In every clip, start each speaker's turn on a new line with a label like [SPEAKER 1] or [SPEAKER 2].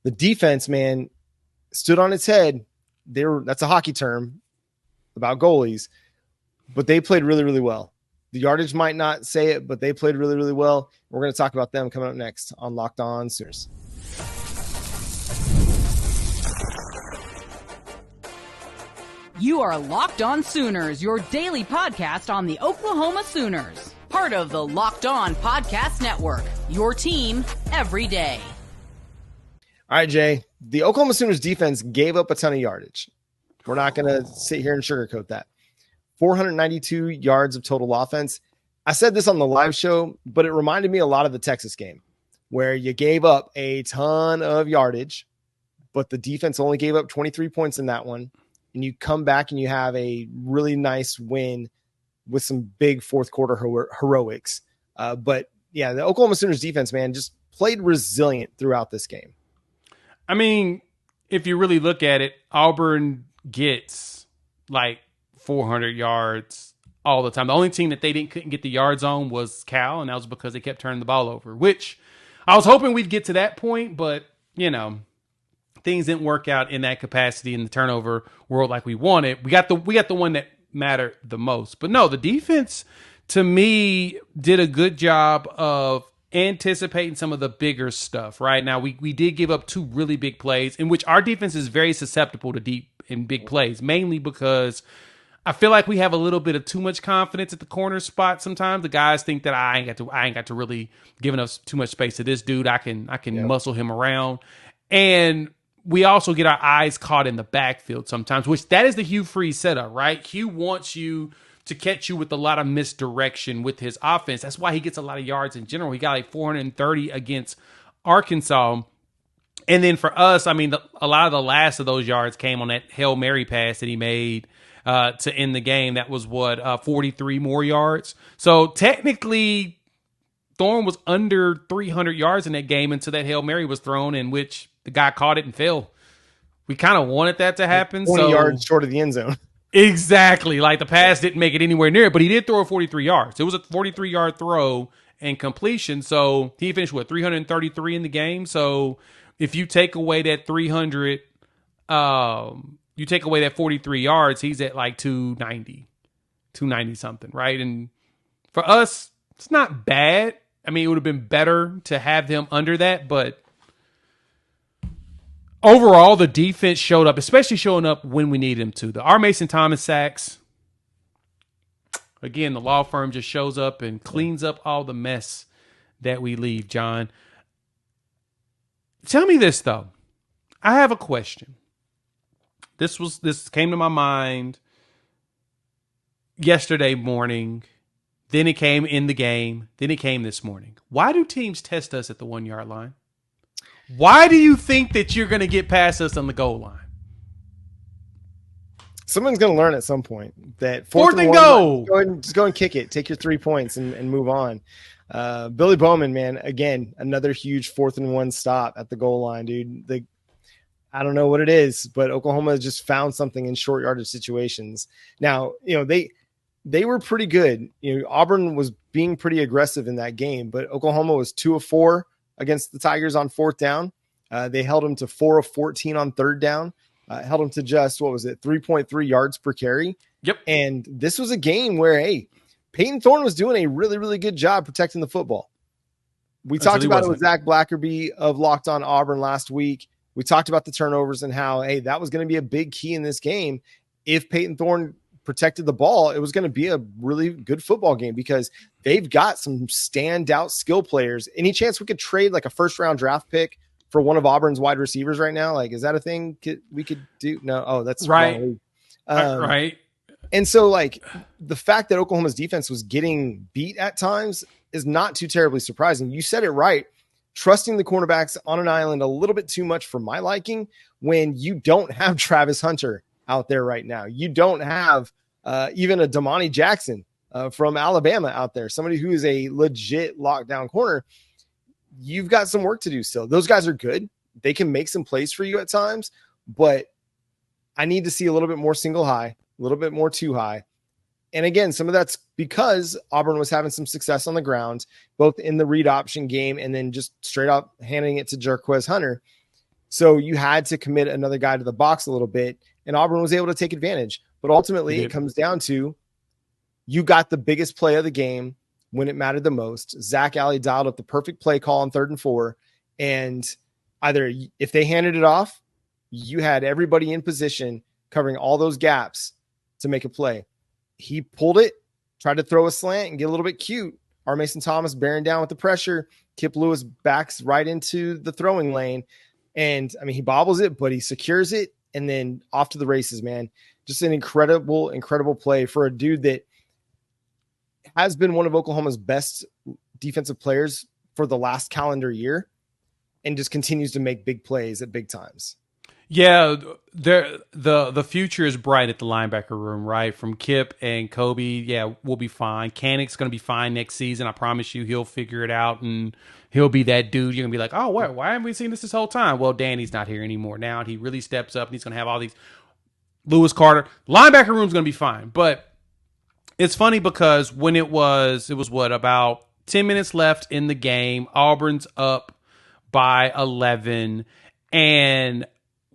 [SPEAKER 1] The defense, man, stood on its head. That's a hockey term about goalies, but they played really, really well. The yardage might not say it, but they played really, really well. We're going to talk about them coming up next on Locked On Sooners.
[SPEAKER 2] You are Locked On Sooners, your daily podcast on the Oklahoma Sooners. Part of the Locked On Podcast Network, your team every day.
[SPEAKER 1] All right, Jay, the Oklahoma Sooners defense gave up a ton of yardage. We're not going to sit here and sugarcoat that. 492 yards of total offense. I said this on the live show, but it reminded me a lot of the Texas game where you gave up a ton of yardage, but the defense only gave up 23 points in that one. And you come back and you have a really nice win with some big fourth quarter heroics. But yeah, the Oklahoma Sooners defense, man, just played resilient throughout this game.
[SPEAKER 3] I mean, if you really look at it, Auburn gets like 400 yards all the time. The only team that couldn't get the yards on was Cal, and that was because they kept turning the ball over, which I was hoping we'd get to that point, but, you know, things didn't work out in that capacity in the turnover world like we wanted. We got the one that mattered the most. But no, the defense, to me, did a good job of anticipating some of the bigger stuff. Right now, we did give up 2 really big plays, in which our defense is very susceptible to deep and big plays, mainly because I feel like we have a little bit of too much confidence at the corner spot. Sometimes the guys think that I ain't got to really give enough too much space to this dude. I can muscle him around, and we also get our eyes caught in the backfield sometimes, which that is the Hugh Freeze setup, right? Hugh wants you to catch you with a lot of misdirection with his offense. That's why he gets a lot of yards in general. He got like 430 against Arkansas. And then for us, I mean, a lot of the last of those yards came on that Hail Mary pass that he made to end the game. That was 43 more yards. So technically, Thorne was under 300 yards in that game until that Hail Mary was thrown, in which the guy caught it and fell. We kind of wanted that to happen.
[SPEAKER 1] 20 yards short of the end zone.
[SPEAKER 3] Exactly. Like the pass didn't make it anywhere near it, but he did throw 43 yards. It was a 43-yard throw and completion. So he finished with 333 in the game. So if you take away that 300, you take away that 43 yards, he's at like 290 something, right? And for us, it's not bad. I mean, it would have been better to have them under that, but overall, the defense showed up, especially showing up when we needed them to. The R. Mason Thomas sacks, again, the law firm just shows up and cleans up all the mess that we leave, John. Tell me this, though. I have a question. This came to my mind yesterday morning. Then it came in the game. Then it came this morning. Why do teams test us at the 1-yard line? Why do you think that you're going to get past us on the goal line?
[SPEAKER 1] Someone's going to learn at some point that
[SPEAKER 3] fourth and goal.
[SPEAKER 1] Just go and kick it. Take your 3 points and move on. Billy Bowman, man, again, another huge 4th and 1 stop at the goal line, dude. I don't know what it is, but Oklahoma just found something in short yardage situations. Now, you know, they were pretty good. You know, Auburn was being pretty aggressive in that game, but Oklahoma was 2 of 4 against the Tigers on 4th down. They held them to 4 of 14 on 3rd down. Held them to just, 3.3 yards per carry.
[SPEAKER 3] Yep.
[SPEAKER 1] And this was a game where, hey, Peyton Thorne was doing a really, really good job protecting the football. We talked about it with Zach Blackerby of Locked On Auburn last week. We talked about the turnovers and how, hey, that was going to be a big key in this game. If Peyton Thorne protected the ball, it was going to be a really good football game because they've got some standout skill players. Any chance we could trade like a 1st-round draft pick for one of Auburn's wide receivers right now? Like, is that a thing we could do? No. Oh, that's
[SPEAKER 3] right. Right.
[SPEAKER 1] And so, like, the fact that Oklahoma's defense was getting beat at times is not too terribly surprising. You said it right. Trusting the cornerbacks on an island a little bit too much for my liking when you don't have Travis Hunter out there right now. You don't have even a Damani Jackson from Alabama out there, somebody who is a legit lockdown corner. You've got some work to do still. Those guys are good. They can make some plays for you at times, but I need to see a little bit more single high, a little bit more two high. And again, some of that's because Auburn was having some success on the ground, both in the read option game and then just straight up handing it to Jarquez Hunter. So you had to commit another guy to the box a little bit, and Auburn was able to take advantage. But ultimately, it comes down to you got the biggest play of the game when it mattered the most. Zach Alley dialed up the perfect play call on 3rd and 4, and either if they handed it off, you had everybody in position covering all those gaps to make a play. He pulled it, tried to throw a slant and get a little bit cute. R. Mason Thomas bearing down with the pressure. Kip Lewis backs right into the throwing lane. And I mean, he bobbles it, but he secures it and then off to the races, man. Just an incredible, incredible play for a dude that has been one of Oklahoma's best defensive players for the last calendar year and just continues to make big plays at big times.
[SPEAKER 3] Yeah, the future is bright at the linebacker room, right? From Kip and Kobe, yeah, we'll be fine. Kanic's going to be fine next season. I promise you he'll figure it out, and he'll be that dude. You're going to be like, oh, why haven't we seen this whole time? Well, Danny's not here anymore now, and he really steps up, and he's going to have all these Lewis Carter. Linebacker room's going to be fine. But it's funny because when it was what, about 10 minutes left in the game, Auburn's up by 11, and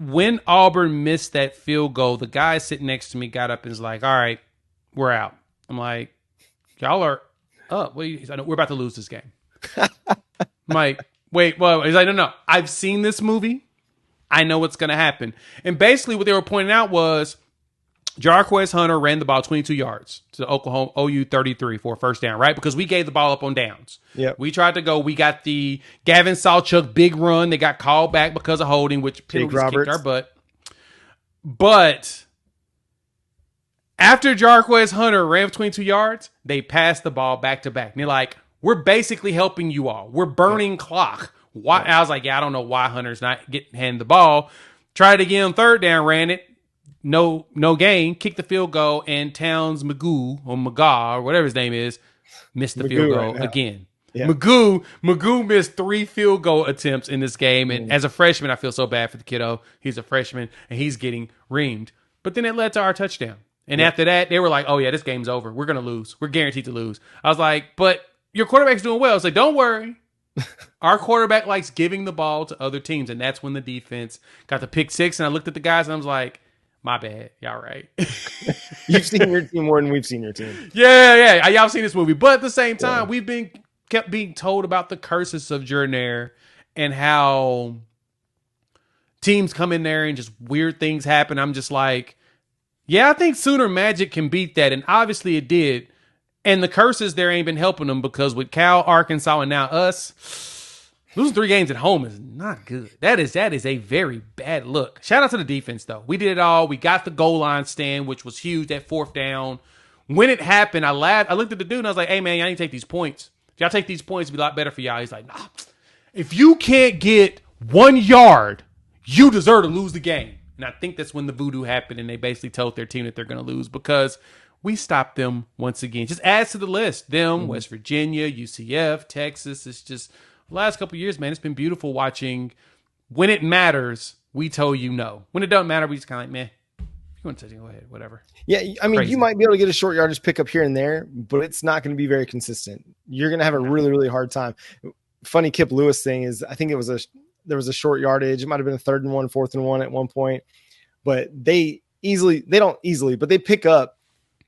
[SPEAKER 3] when Auburn missed that field goal, the guy sitting next to me got up and was like, all right, we're out. I'm like, y'all are up. He's like, we're about to lose this game. I'm like, wait, well, he's like, no, I've seen this movie. I know what's going to happen. And basically what they were pointing out was Jarquez Hunter ran the ball 22 yards to Oklahoma OU 33 for a first down, right? Because we gave the ball up on downs.
[SPEAKER 1] Yep.
[SPEAKER 3] We tried to go. We got the Gavin Sawchuk big run. They got called back because of holding, which penalties kicked our butt. But after Jarquez Hunter ran for 22 yards, they passed the ball back to back. And they're like, we're basically helping you all. We're burning clock. Why? I was like, I don't know why Hunter's not getting handed the ball. Tried again on 3rd down, ran it. No gain, kicked the field goal, and Towns McGaw, or whatever his name is, missed the field goal again. Yeah. Magoo missed 3 field goal attempts in this game, and as a freshman, I feel so bad for the kiddo. He's a freshman, and he's getting reamed. But then it led to our touchdown. And after that, they were like, oh, yeah, this game's over. We're going to lose. We're guaranteed to lose. I was like, but your quarterback's doing well. I was like, don't worry. Our quarterback likes giving the ball to other teams, and that's when the defense got the pick 6, and I looked at the guys, and I was like, my bad. Y'all right.
[SPEAKER 1] You've seen your team more than we've seen your team.
[SPEAKER 3] Yeah. Y'all seen this movie. But at the same time, we've kept being told about the curses of Jordan and how teams come in there and just weird things happen. I'm just like, yeah, I think Sooner Magic can beat that. And obviously it did. And the curses there ain't been helping them because with Cal, Arkansas, and now us, losing 3 games at home is not good. That is a very bad look. Shout out to the defense, though. We did it all. We got the goal line stand, which was huge, that 4th down. When it happened, I laughed. I looked at the dude, and I was like, hey, man, y'all need to take these points. If y'all take these points, it'll be a lot better for y'all. He's like, nah. If you can't get 1 yard, you deserve to lose the game. And I think that's when the voodoo happened, and they basically told their team that they're going to lose because we stopped them once again. Just adds to the list. Them, West Virginia, UCF, Texas. It's just the last couple of years, man, it's been beautiful watching. When it matters, we tell you no. When it doesn't matter, we just kind of like, meh. If you want to go ahead, whatever.
[SPEAKER 1] Yeah, I mean, you might be able to get a short yardage pickup here and there, but it's not going to be very consistent. You're going to have a really, really hard time. Funny Kip Lewis thing is, I think there was a short yardage. It might have been a 3rd and 1, 4th and 1 at one point, but they pick up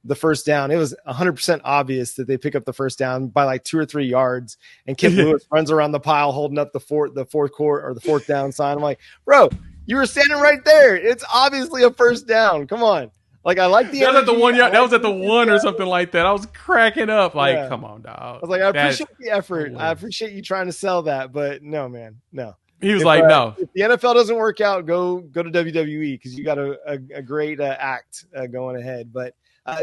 [SPEAKER 1] the first down. It was 100% obvious that they pick up the first down by like 2 or 3 yards, and Kip Lewis runs around the pile holding up the fourth down sign. I'm like, bro, you were standing right there. It's obviously a first down. Come on. Like, I like the
[SPEAKER 3] that was at the 1 yard. That was at the 1 or something like that. I was cracking up. Like, come on, dog.
[SPEAKER 1] I was like, I appreciate the effort. I appreciate you trying to sell that, but no, man, no.
[SPEAKER 3] He was like, no.
[SPEAKER 1] If the NFL doesn't work out, go to WWE because you got a great act going ahead. But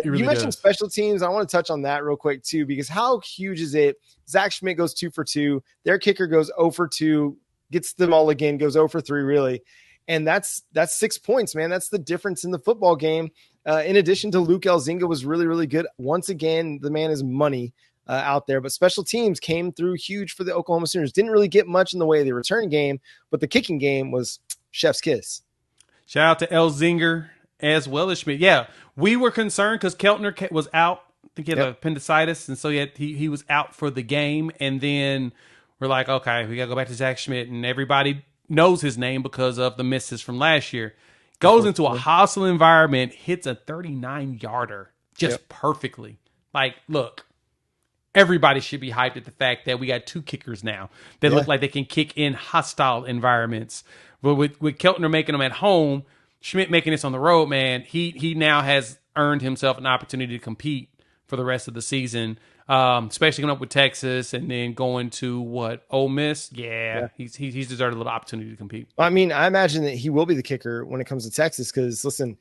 [SPEAKER 1] really you mentioned special teams. I want to touch on that real quick too, because how huge is it? Zach Schmidt goes 2 for 2. Their kicker goes 0 for 2, gets them all again, goes 0 for 3 really. And that's 6 points, man. That's the difference in the football game. In addition to Luke Elzinga was really, really good. Once again, the man is money out there, but special teams came through huge for the Oklahoma Sooners. Didn't really get much in the way of the return game, but the kicking game was chef's kiss.
[SPEAKER 3] Shout out to Elzinger as well as Schmidt. Yeah, we were concerned because Keltner was out. I think he had appendicitis, and so he was out for the game. And then we're like, okay, we got to go back to Zach Schmidt. And everybody knows his name because of the misses from last year. Goes into a hostile environment, hits a 39-yarder just perfectly. Like, look, everybody should be hyped at the fact that we got 2 kickers now that look like they can kick in hostile environments. But with Keltner making them at home, Schmidt making this on the road, man, he now has earned himself an opportunity to compete for the rest of the season, especially coming up with Texas and then going to Ole Miss. Yeah. He's deserved a little opportunity to compete.
[SPEAKER 1] I mean, I imagine that he will be the kicker when it comes to Texas because, listen,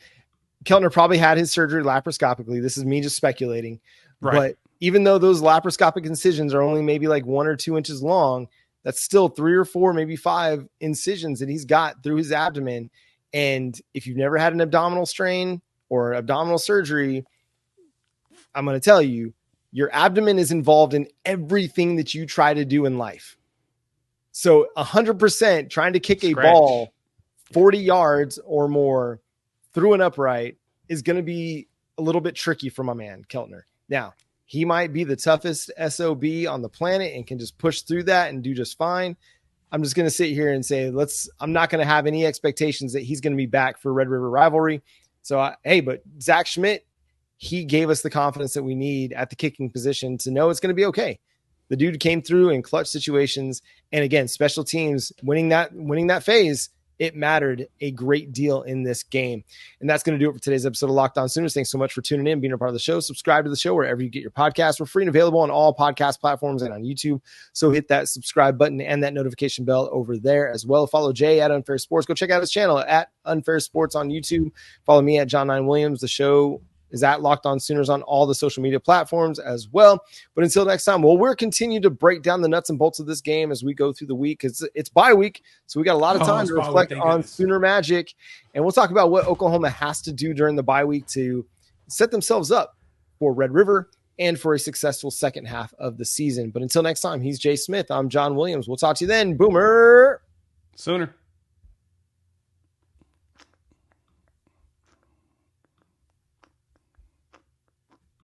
[SPEAKER 1] Keltner probably had his surgery laparoscopically. This is me just speculating. Right. But even though those laparoscopic incisions are only maybe like 1 or 2 inches long, that's still 3 or 4, maybe 5 incisions that he's got through his abdomen. And if you've never had an abdominal strain or abdominal surgery, I'm going to tell you, your abdomen is involved in everything that you try to do in life. So 100% trying to kick a ball 40 yards or more through an upright is going to be a little bit tricky for my man, Keltner. Now, he might be the toughest SOB on the planet and can just push through that and do just fine. I'm just going to sit here and say, I'm not going to have any expectations that he's going to be back for Red River rivalry. So, but Zach Schmidt, he gave us the confidence that we need at the kicking position to know it's going to be okay. The dude came through in clutch situations. And again, special teams winning that phase, it mattered a great deal in this game. And that's going to do it for today's episode of Locked On Sooners. Thanks so much for tuning in, being a part of the show. Subscribe to the show wherever you get your podcasts. We're free and available on all podcast platforms and on YouTube. So hit that subscribe button and that notification bell over there as well. Follow Jay at Unfair Sports. Go check out his channel at Unfair Sports on YouTube. Follow me at John 9 Williams. The show is at Locked On Sooners on all the social media platforms as well. But until next time, we'll continue to break down the nuts and bolts of this game as we go through the week. It's bye week, so we got a lot of time to reflect on Sooner Magic. And we'll talk about what Oklahoma has to do during the bye week to set themselves up for Red River and for a successful second half of the season. But until next time, he's Jay Smith. I'm John Williams. We'll talk to you then. Boomer.
[SPEAKER 3] Sooner.